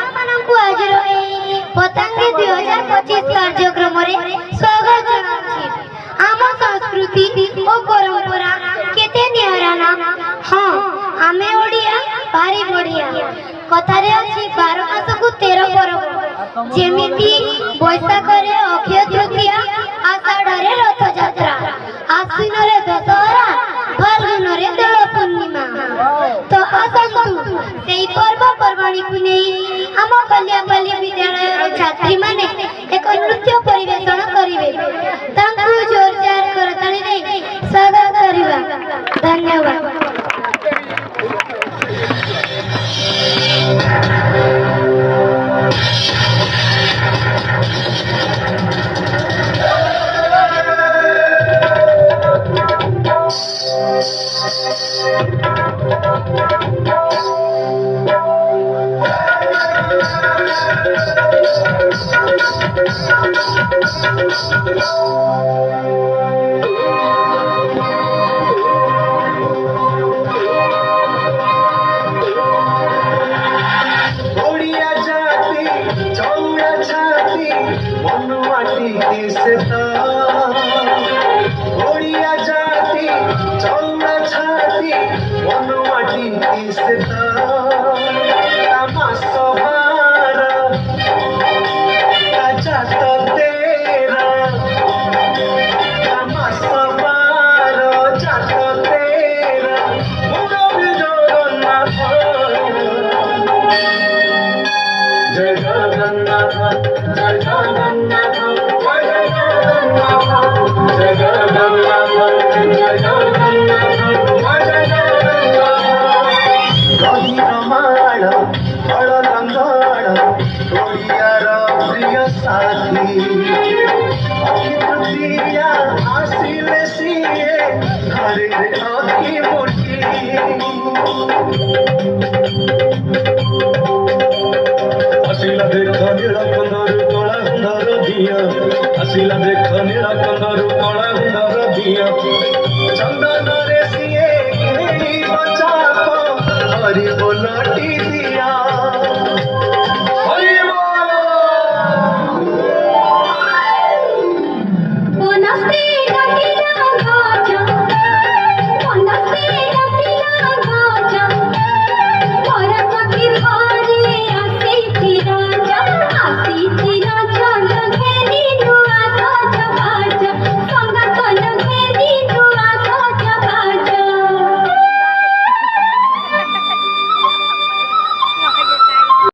ଆପଣମାନଙ୍କୁ ଆଜିର ଏହି ପତାଙ୍ଗୀ 2025 କାର୍ଯ୍ୟକ୍ରମରେ ସ୍ୱାଗତ ଜଣାଉଛି। ଆମ ସଂସ୍କୃତି ଓ ପରମ୍ପରା କେତେ ନିଆରା ନା। ହଁ, ଆମେ ଓଡ଼ିଆ ଭାରି ବଢ଼ିଆ। କଥାରେ ଅଛି 12 ମାସକୁ 13 ପର୍ବ। ଯେମିତି ବୈଶାଖରେ ଅକ୍ଷୟ ତୃତୀୟା, ଆଷାଢ଼ରେ ରଥଯାତ୍ରା, ଆଶ୍ୱିନରେ ଦଶହରା, ଫାଲ୍ଗୁନରେ ଦୋଳ ପୂର୍ଣ୍ଣିମା। ତ ଆସନ୍ତୁ ସେହି ପର୍ବପର୍ବାଣୀକୁ ନେଇ ଆମ କଲ୍ୟାପାଲି ବିଦ୍ୟାଳୟର ଛାତ୍ରୀମାନେ ଏକ ନୃତ୍ୟ ପରିବେଷଣ କରିବେ। ତାଙ୍କୁ ଜୋରଦାର କରତାଳି ଦେଇ ସ୍ୱାଗତ କରିବା। ଧନ୍ୟବାଦ। ओडिया जाति चौड़ा छाती मनुमाटी जय जगन्नाथ जय जगन्नाथ जय जगन्नाथ जय जगन्नाथ रही रमाण फल लंगण ओडियार प्रिय साथी अखि तृतीया आसिले सिए घरे अखि मुठी आसिला देख नीलकंदर कला हुंदर दिया आसिला देख नीलकंदर कला हुंदर दिया चंदन रे सिए घेरी बचाप हरि बोलटी